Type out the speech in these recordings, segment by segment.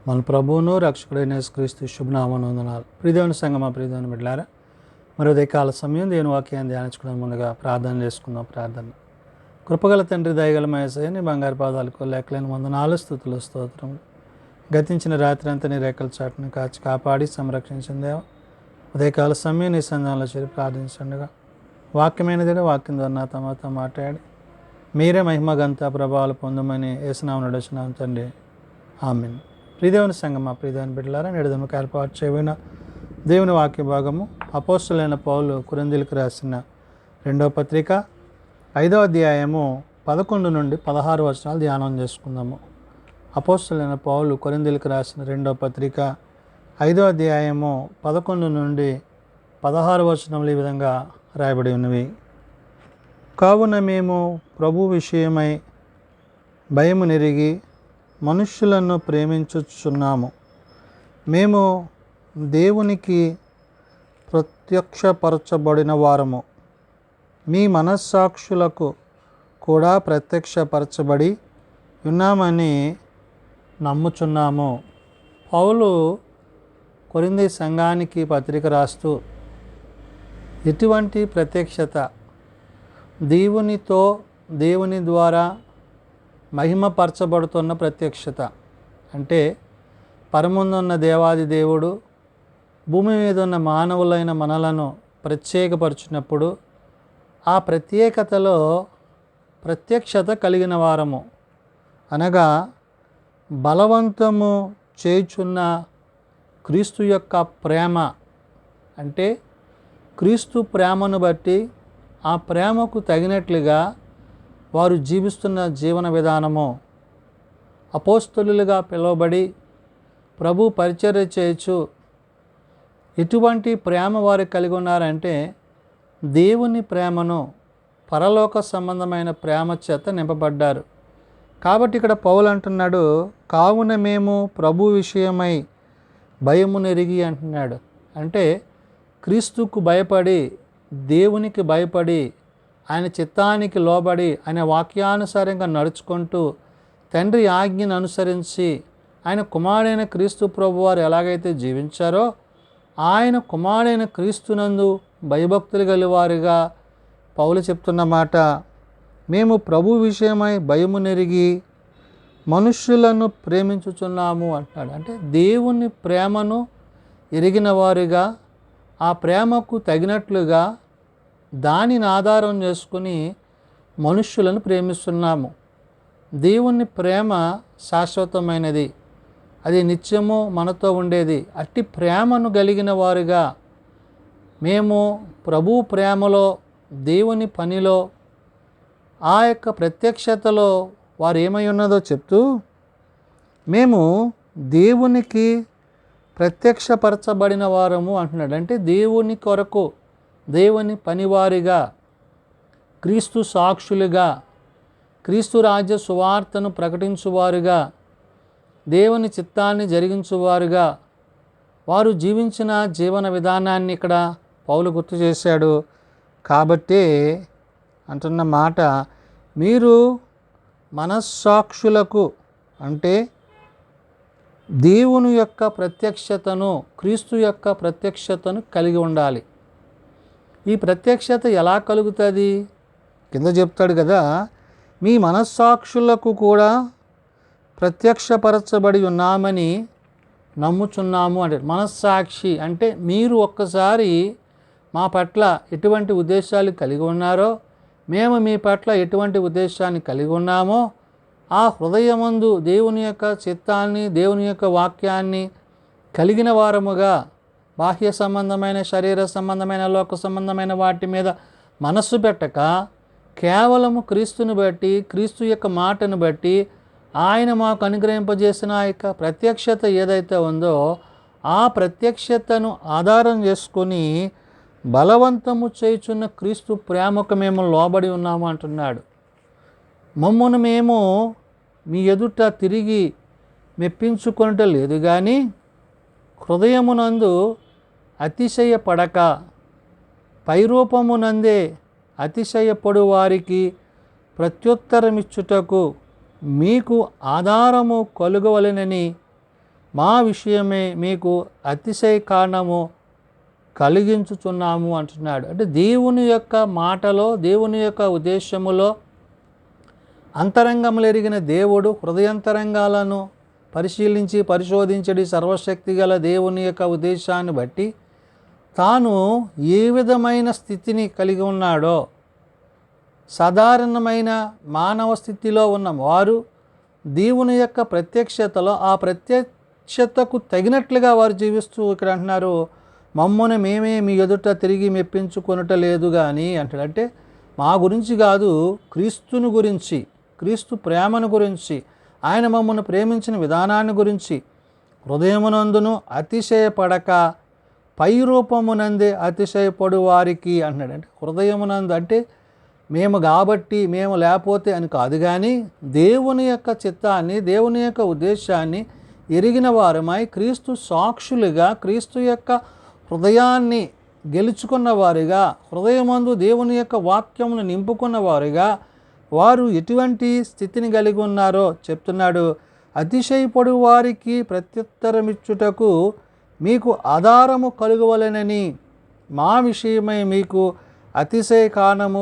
మన ప్రభువును రక్షకుడైన యేసుక్రీస్తు శుభనామమున వందనాలు. ప్రియదేవుని సంగమా, ప్రియదేవుని బిడ్డలారా, మరి ఉదయకాల సమయం దేవుని వాక్యాన్ని ధ్యానించుకోవడం ముందుగా ప్రార్థన చేసుకుందాం. ప్రార్థన. కృపగల తండ్రి, దయగల యేసయ్య, నీ బంగారు పాదాలకు లెక్కలేని వందనాలు, స్తుతులు, స్తోత్రములు. గతించిన రాత్రి అంతా నీ రేఖల చాటును కాచి కాపాడి సంరక్షించిన దేవ, ఉదయకాల సమయం నీ సంఘంలో చేరి ప్రార్థించండిగా వాక్యమైనదే వాక్యం ద్వారా నాతో మాతో మాట్లాడి మీరే మహిమ ఘనత ప్రభావాలు పొందమని యేసునామమున నడుచున్నాం తండ్రి, ఆమేన్. ప్రియదేవుని సంగమా, ప్రియదేవుని బిడ్డలారా, నేడు దినముకు ఏర్పాటు చేయబడిన దేవుని వాక్య భాగము అపోస్తలుడైన పౌలు కొరింథీయులకు రాసిన 2వ పత్రిక 5వ అధ్యాయము 11 నుండి 16 వచనాలు ధ్యానం చేసుకుందాము. అపోస్తలుడైన పౌలు కొరింథీయులకు రాసిన 2వ పత్రిక 5వ అధ్యాయము 11 నుండి 16 వచనములు ఈ విధంగా రాయబడి ఉన్నవి. కావున మేము ప్రభు విషయమై భయము నెరిగి మనుష్యులను ప్రేమించుచున్నాము. మేము దేవునికి ప్రత్యక్షపరచబడిన వారము, మీ మనస్సాక్షులకు కూడా ప్రత్యక్షపరచబడి ఉన్నామని నమ్ముచున్నాము. పౌలు కొరింథీ సంఘానికి పత్రిక రాస్తూ ఎటువంటి ప్రత్యక్షత, దేవునితో దేవుని ద్వారా మహిమపరచబడుతున్న ప్రత్యక్షత అంటే పరముందున్న దేవాది దేవుడు భూమి మీద ఉన్న మానవులైన మనలను ప్రత్యేకపరిచినప్పుడు ఆ ప్రత్యేకతలో ప్రత్యక్షత కలిగిన వారము, అనగా బలవంతము చేయుచున్న క్రీస్తు యొక్క ప్రేమ, అంటే క్రీస్తు ప్రేమను బట్టి ఆ ప్రేమకు తగినట్లుగా వారు జీవిస్తున్న జీవన విధానము, అపోస్తలులుగా పిలువబడి ప్రభు పరిచర్య చేయొచ్చు. ఎటువంటి ప్రేమ వారు కలిగి ఉన్నారంటే దేవుని ప్రేమను, పరలోక సంబంధమైన ప్రేమ చేత నింపబడ్డారు. కాబట్టి ఇక్కడ పౌలు అంటున్నాడు, కావున మేము ప్రభు విషయమై భయము నెరిగి అంటున్నాడు. అంటే క్రీస్తుకు భయపడి, దేవునికి భయపడి, ఆయన చిత్తానికి లోబడి, ఆయన వాక్యానుసారంగా నడుచుకుంటూ తండ్రి ఆజ్ఞను అనుసరించి ఆయన కుమారుడైన క్రీస్తు ప్రభు వారు ఎలాగైతే జీవించారో ఆయన కుమారుడైన క్రీస్తునందు భయభక్తులు గలవారుగా పౌలు చెప్తున్న మాట, మేము ప్రభు విషయమై భయము నెరిగి మనుష్యులను ప్రేమించుచున్నాము అంటున్నాడు. అంటే దేవుని ప్రేమను ఎరిగిన వారుగా, ఆ ప్రేమకు తగినట్లుగా దానిని ఆధారం చేసుకుని మనుష్యులను ప్రేమిస్తున్నాము. దేవుని ప్రేమ శాశ్వతమైనది, అది నిత్యము మనతో ఉండేది. అట్టి ప్రేమను కలిగిన వారుగా మేము ప్రభు ప్రేమలో, దేవుని పనిలో, ఆ యొక్క ప్రత్యక్షతలో వారు ఏమై ఉన్నదో చెప్తూ, మేము దేవునికి ప్రత్యక్షపరచబడిన వారము అంటున్నాడు. అంటే దేవుని కొరకు, దేవుని పనివారిగా, క్రీస్తు సాక్షులుగా, క్రీస్తు రాజ్య సువార్తను ప్రకటించువారుగా, దేవుని చిత్తాన్ని జరిగించువారుగా వారు జీవించిన జీవన విధానాన్ని ఇక్కడ పౌలు గుర్తు చేశాడు. కాబట్టి అంటున్న మాట, మీరు మనస్సాక్షులకు, అంటే దేవుని యొక్క ప్రత్యక్షతను, క్రీస్తు యొక్క ప్రత్యక్షతను కలిగి ఉండాలి. ఈ ప్రత్యక్షత ఎలా కలుగుతుంది? కింద చెప్తాడు కదా, మీ మనస్సాక్షులకు కూడా ప్రత్యక్షపరచబడి ఉన్నామని నమ్ముచున్నాము అంటే, మనస్సాక్షి అంటే మీరు ఒక్కసారి మా పట్ల ఎటువంటి ఉద్దేశాలు కలిగి ఉన్నారో, మేము మీ పట్ల ఎటువంటి ఉద్దేశాన్ని కలిగి ఉన్నామో ఆ హృదయమందు దేవుని యొక్క చిత్తాన్ని, దేవుని యొక్క వాక్యాన్ని కలిగిన వారముగా, బాహ్య సంబంధమైన, శరీర సంబంధమైన, లోక సంబంధమైన వాటి మీద మనస్సు పెట్టక కేవలము క్రీస్తుని బట్టి, క్రీస్తు యొక్క మాటను బట్టి, ఆయన మాకు అనుగ్రహింపజేసిన ఆ యొక్క ప్రత్యక్షత ఏదైతే ఉందో ఆ ప్రత్యక్షతను ఆధారం చేసుకొని బలవంతము చేయుచున్న క్రీస్తు ప్రేమకు మేము లోబడి ఉన్నాము అంటున్నాడు. మమ్మను మేము మీ ఎదుట తిరిగి మెప్పించుకొనుట లేదు కానీ హృదయమునందు అతిశయపడక పైరూపమునందే అతిశయపడు వారికి ప్రత్యుత్తరమిచ్చుటకు మీకు ఆధారము కలుగవలెనని మా విషయమే మీకు అతిశయ కారణము కలిగించుచున్నాము అంటున్నాడు. అంటే దేవుని యొక్క మాటలో, దేవుని యొక్క ఉద్దేశములో అంతరంగములు ఎరిగిన దేవుడు హృదయంతరంగాలను పరిశీలించి పరిశోధించడి సర్వశక్తి గల దేవుని యొక్క ఉద్దేశాన్ని బట్టి తాను ఏ విధమైన స్థితిని కలిగి ఉన్నాడో, సాధారణమైన మానవ స్థితిలో ఉన్న వారు దేవుని యొక్క ప్రత్యక్షతలో ఆ ప్రత్యక్షతకు తగినట్లుగా వారు జీవిస్తూ, ఇక్కడ అంటున్నారు, మమ్మల్ని మేమే మీ ఎదుట తిరిగి మెప్పించుకొనుట లేదు కానీ అంటాడు. అంటే మా గురించి కాదు, క్రీస్తుని గురించి, క్రీస్తు ప్రేమను గురించి, ఆయన మమ్మల్ని ప్రేమించిన విధానాన్ని గురించి హృదయమునందును అతిశయపడక పై రూపమునందే అతిశయపడు వారికి అంటున్నాడు. అంటే హృదయమునందు అంటే మేము కాబట్టి, మేము లేకపోతే అని కాదు, కానీ దేవుని యొక్క చిత్తాన్ని, దేవుని యొక్క ఉద్దేశాన్ని ఎరిగిన వారమై క్రీస్తు సాక్షులుగా, క్రీస్తు యొక్క హృదయాన్ని గెలుచుకున్న వారిగా, హృదయమందు దేవుని యొక్క వాక్యమును నింపుకున్న వారిగా వారు ఎటువంటి స్థితిని కలిగి ఉన్నారో చెప్తున్నాడు. అతిశయపడు వారికి ప్రత్యుత్తరమిచ్చుటకు మీకు ఆధారము కలుగవలెనని మా విషయమై మీకు అతిశయ కారణము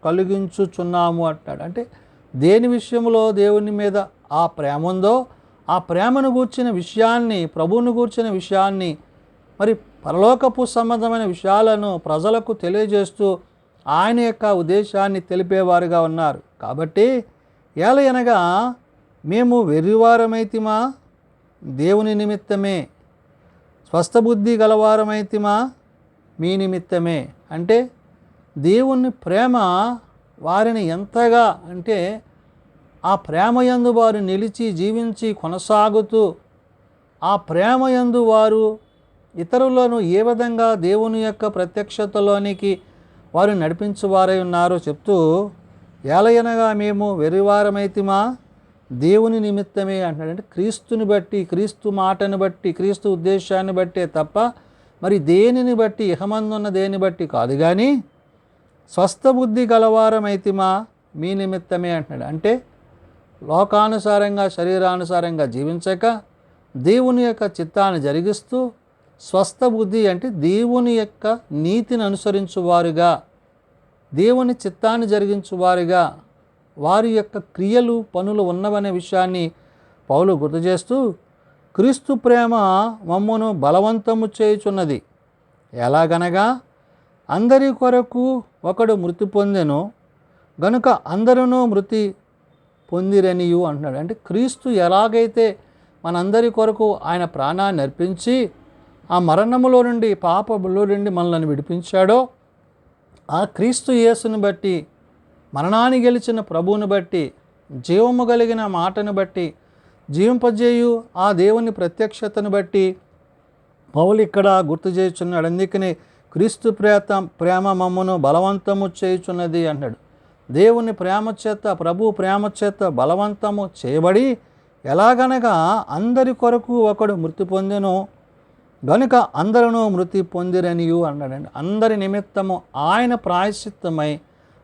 కలిగించుచున్నాము అంటాడు. అంటే దేని విషయంలో దేవుని మీద ఆ ప్రేమ ఉందో ఆ ప్రేమను గూర్చిన విషయాన్ని, ప్రభువును గూర్చిన విషయాన్ని, మరి పరలోకపు సంబంధమైన విషయాలను ప్రజలకు తెలియజేస్తూ ఆయన యొక్క ఉద్దేశాన్ని తెలిపేవారుగా ఉన్నారు. కాబట్టి ఏలయనగా మేము వెర్రివారమైతిమా దేవుని నిమిత్తమే, స్వస్థబుద్ధి గలవారమైతిమా మీ నిమిత్తమే. అంటే దేవుని ప్రేమ వారిని ఎంతగా అంటే ఆ ప్రేమయందు వారు నిలిచి జీవించి కొనసాగుతూ, ఆ ప్రేమయందు వారు ఇతరులను ఏ విధంగా దేవుని యొక్క ప్రత్యక్షతలోనికి వారు నడిపించువారై ఉన్నారో చెప్తూ, ఏలయనగా మేము వెర్రివారమైతిమా దేవుని నిమిత్తమే అంటున్నాడు. అంటే క్రీస్తుని బట్టి, క్రీస్తు మాటను బట్టి, క్రీస్తు ఉద్దేశాన్ని బట్టే తప్ప మరి దేనిని బట్టి, ఇహమందున్న దేని బట్టి కాదు, కానీ స్వస్థబుద్ధి గలవారమైతిమా మీ నిమిత్తమే అంటున్నాడు. అంటే లోకానుసారంగా, శరీరానుసారంగా జీవించక దేవుని యొక్క చిత్తాన్ని జరిగిస్తూ, స్వస్థబుద్ధి అంటే దేవుని యొక్క నీతిని అనుసరించువారుగా, దేవుని చిత్తాన్ని జరిగించువారుగా వారి యొక్క క్రియలు, పనులు ఉన్నవనే విషయాన్ని పౌలు గుర్తు చేస్తూ, క్రీస్తు ప్రేమ మమ్మును బలవంతము చేయుచున్నది. ఎలాగనగా అందరి కొరకు ఒకడు మృతి పొందెను గనుక అందరూ మృతి పొందిరనియు అంటున్నాడు. అంటే క్రీస్తు ఎలాగైతే మనందరి కొరకు ఆయన ప్రాణాన్ని అర్పించి ఆ మరణములో నుండి, పాపములో నుండి మనల్ని విడిపించాడో, ఆ క్రీస్తు యేసుని బట్టి, మరణాన్ని గెలిచిన ప్రభువుని బట్టి, జీవము కలిగిన మాటను బట్టి, జీవింపజేయు ఆ దేవుని ప్రత్యక్షతను బట్టి పౌలు ఇక్కడ గుర్తు చేయుచున్నాడు. అందుకని క్రీస్తు ప్రేమ మమ్మను బలవంతము చేయుచున్నది అంటాడు. దేవుని ప్రేమ చేత, ప్రభు ప్రేమ చేత బలవంతము చేయబడి, ఎలాగనగా అందరి కొరకు ఒకడు మృతి పొందెను గనుక అందరూ మృతి పొందిరనియు అన్నాడండి. అందరి నిమిత్తము ఆయన ప్రాయశ్చిత్తమై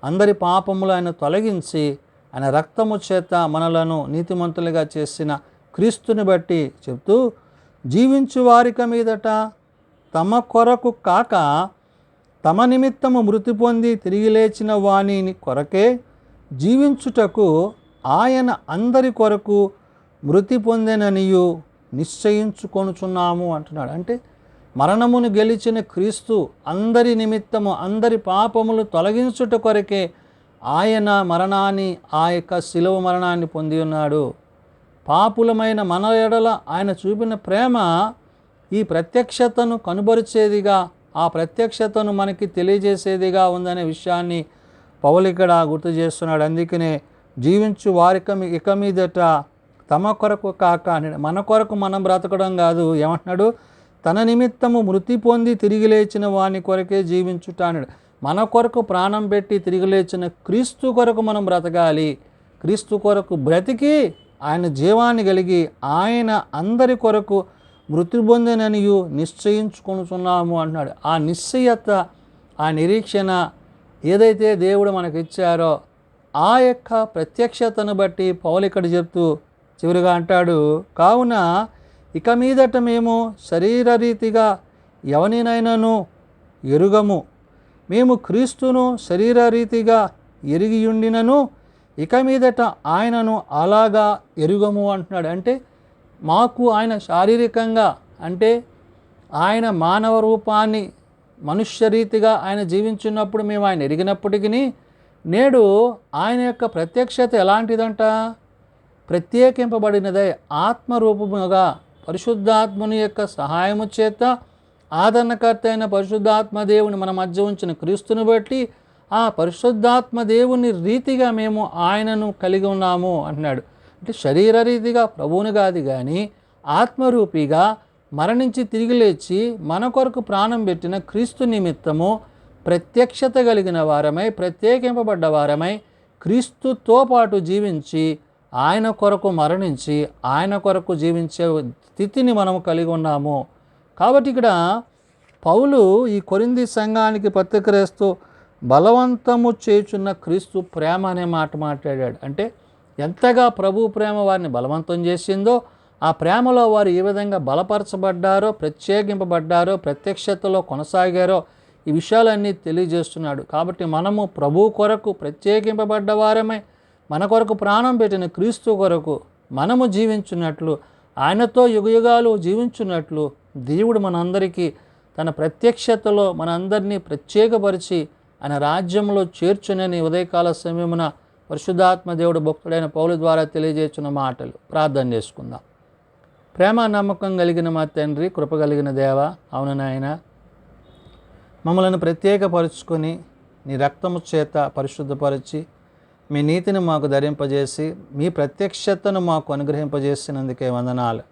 అందరి పాపములు ఆయన తొలగించి ఆయన రక్తము చేత మనలను నీతిమంతులుగా చేసిన క్రీస్తుని బట్టి చెప్తూ, జీవించు వారిక మీదట తమ కొరకు కాక తమ నిమిత్తము మృతి పొంది తిరిగి లేచిన వాణిని కొరకే జీవించుటకు ఆయన అందరి కొరకు మృతి పొందెననియు నిశ్చయించుకొనుచున్నాము అంటున్నాడు. అంటే మరణమును గెలిచిన క్రీస్తు అందరి నిమిత్తము, అందరి పాపములు తొలగించుట కొరకే ఆయన మరణాన్ని, ఆ యొక్క శిలువ మరణాన్ని పొంది ఉన్నాడు. పాపులమైన మన ఎడల ఆయన చూపిన ప్రేమ ఈ ప్రత్యక్షతను కనుబరిచేదిగా, ఆ ప్రత్యక్షతను మనకి తెలియజేసేదిగా ఉందనే విషయాన్ని పౌలు ఇక్కడ గుర్తు చేస్తున్నాడు. అందుకనే జీవించు వారిక ఇక మీదట తమ కొరకు కాక అని, మన కొరకు మనం బ్రతకడం కాదు, ఏమంటున్నాడు, తన నిమిత్తము మృతి పొంది తిరిగి లేచిన వాని కొరకే జీవించుట అన్నాడు. మన కొరకు ప్రాణం పెట్టి తిరిగి లేచిన క్రీస్తు కొరకు మనం బ్రతకాలి. క్రీస్తు కొరకు బ్రతికి ఆయన జీవాన్ని కలిగి ఆయన అందరి కొరకు మృతి పొందిననియు నిశ్చయించుకొనుచున్నాము అంటున్నాడు. ఆ నిశ్చయత, ఆ నిరీక్షణ ఏదైతే దేవుడు మనకు ఇచ్చారో ఆ యొక్క ప్రత్యక్షతను బట్టి పౌలు ఇక్కడ చెప్తూ చివరిగా అంటాడు, కావున ఇక మీదట మేము శరీరరీతిగా ఎవనినైనాను ఎరుగము. మేము క్రీస్తును శరీరరీతిగా ఎరిగియుండినను ఇక మీదట ఆయనను అలాగా ఎరుగము అంటున్నాడు. అంటే మాకు ఆయన శారీరకంగా, అంటే ఆయన మానవ రూపాన్ని మనుష్యరీతిగా ఆయన జీవించినప్పుడు మేము ఆయన ఎరిగినప్పటికీ, నేడు ఆయన యొక్క ప్రత్యక్షత ఎలాంటిదంట? ప్రత్యేకింపబడినదై ఆత్మరూపముగా పరిశుద్ధాత్మని యొక్క సహాయము చేత ఆదరణకర్త అయిన పరిశుద్ధాత్మ దేవుని మన మధ్య ఉంచిన క్రీస్తుని బట్టి ఆ పరిశుద్ధాత్మ దేవుని రీతిగా మేము ఆయనను కలిగి ఉన్నాము అంటున్నాడు. అంటే శరీరరీతిగా ప్రభువుని కాదు కానీ ఆత్మరూపిగా మరణించి తిరిగి లేచి మన కొరకు ప్రాణం పెట్టిన క్రీస్తు నిమిత్తము ప్రత్యక్షత కలిగిన వారమై, ప్రత్యేకింపబడ్డ వారమై, క్రీస్తుతో పాటు జీవించి ఆయన కొరకు మరణించి ఆయన కొరకు జీవించే స్థితిని మనము కలిగి ఉన్నాము. కాబట్టి ఇక్కడ పౌలు ఈ కొరింథీ సంఘానికి పత్రిక రాస్తూ బలవంతము చేయుచున్న క్రీస్తు ప్రేమ అనే మాట మాట్లాడాడు. అంటే ఎంతగా ప్రభు ప్రేమ వారిని బలవంతం చేసిందో, ఆ ప్రేమలో వారు ఏ విధంగా బలపరచబడ్డారో, ప్రత్యేకింపబడ్డారో, ప్రత్యక్షతలో కొనసాగారో ఈ విషయాలన్నీ తెలియజేస్తున్నాడు. కాబట్టి మనము ప్రభు కొరకు ప్రత్యేకింపబడ్డ వారమై, మన కొరకు ప్రాణం పెట్టిన క్రీస్తు కొరకు మనము జీవించున్నట్లు, ఆయనతో యుగయుగాలు జీవించున్నట్లు దేవుడు మనందరికీ తన ప్రత్యక్షతలో మనందరినీ ప్రత్యేకపరిచి ఆయన రాజ్యంలో చేర్చునని ఉదయకాల సమయమున పరిశుద్ధాత్మ దేవుడు భక్తుడైన పౌలు ద్వారా తెలియజేస్తున్న మాటలు. ప్రార్థన చేసుకుందాం. ప్రేమ నమ్మకం కలిగిన మా తండ్రి, కృప కలిగిన దేవ, అవును నాయన, మమ్మల్ని ప్రత్యేకపరుచుకొని నీ రక్తము చేత పరిశుద్ధపరిచి మీ నీతిని మాకు ధరింపజేసి మీ ప్రత్యక్షతను మాకు అనుగ్రహింపజేసినందుకే వందనాలు.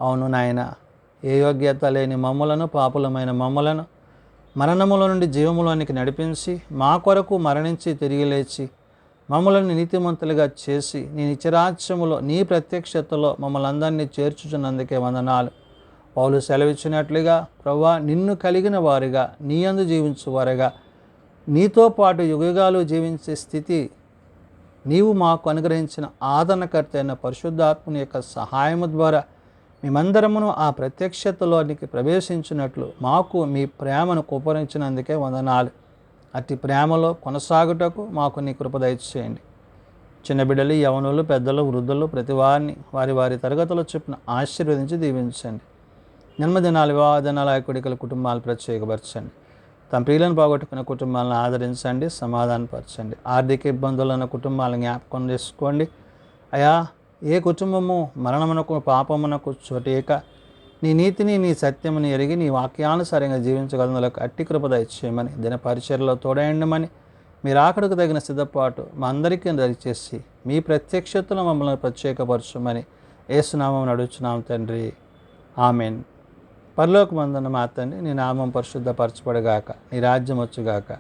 అవును నాయన, ఏ యోగ్యత లేని మమ్మలను, పాపులమైన మమ్మలను మరణముల నుండి జీవములోనికి నడిపించి మా కొరకు మరణించి తిరిగి లేచి మమ్మల్ని నీతిమంతులుగా చేసి నీ నిత్యరాజ్యములో నీ ప్రత్యక్షతలో మమ్మల్ని అందరినీ చేర్చుచున్నందుకే వందనాలు. పౌలు సెలవిచ్చినట్లుగా ప్రభువా, నిన్ను కలిగిన వారుగా, నీ యందు జీవించువారుగా, నీతో పాటు యుగయుగాలు జీవించే స్థితి నీవు మాకు అనుగ్రహించిన ఆదరణకర్త అయిన పరిశుద్ధాత్మని యొక్క సహాయము ద్వారా మేమందరమును ఆ ప్రత్యక్షతలోనికి ప్రవేశించినట్లు మాకు మీ ప్రేమను కుపరించినందుకే వందనాలు. అట్టి ప్రేమలో కొనసాగుటకు మాకు నీ కృప దయచేయండి. చిన్న బిడ్డలు, యవనులు, పెద్దలు, వృద్ధులు ప్రతి వారిని వారి వారి తరగతుల చొప్పున ఆశీర్వదించి దీవించండి. జన్మదినాలు, వివాహ దినాల కొడుకుల కుటుంబాలు ప్రత్యేకపరచండి. తమ ప్రియులను పోగొట్టుకున్న కుటుంబాలను ఆదరించండి, సమాధానపరచండి. ఆర్థిక ఇబ్బందులను కుటుంబాలను జ్ఞాపకం చేసుకోండి. అయా, ఏ కుటుంబము మరణమునకు పాపమునకు చోటేక నీ నీతిని నీ సత్యముని ఎరిగి నీ వాక్యానుసారంగా జీవించగలనులకు అట్టి కృప దయచేయమని, దిన పరిచర్యలో తోడేయండమని, మీరు ఆకడకు తగిన సిద్ధపాటు మా అందరికీ దయచేసి మీ ప్రత్యక్షతను మమ్మల్ని ప్రత్యేకపరచమని యేసునామం నడుచున్నాం తండ్రి, ఆమెన్. పరలోకమందున్న మా తండ్రి, నీ నామం పరిశుద్ధపరచబడుగాక, నీ రాజ్యం వచ్చుగాక,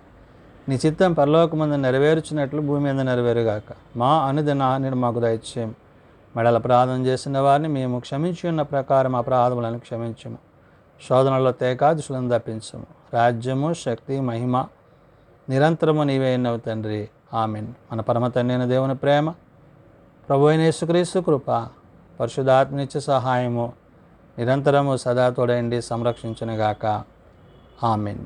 నీ చిత్తం పరలోకమందు నెరవేర్చినట్లు భూమి మీద నెరవేరుగాక. మా అనుదిన ఆహారాన్ని మాకు దయచేయం. మెడల అపరాధం చేసిన వారిని మేము క్షమించి ఉన్న ప్రకారం అపరాధములను క్షమించము. శోధనలో తేకాదుషులను తప్పించము. రాజ్యము, శక్తి, మహిమ నిరంతరము నీవే అయినవు తండ్రి, ఆమెన్. మన పరమ తండ్రి అయిన దేవుని ప్రేమ, ప్రభు అయిన యేసుక్రీస్తు కృప, పరిశుద్ధాత్మనిత్య సహాయము నిరంతరము సదా తోడైండి సంరక్షించునుగాక, ఆమెన్.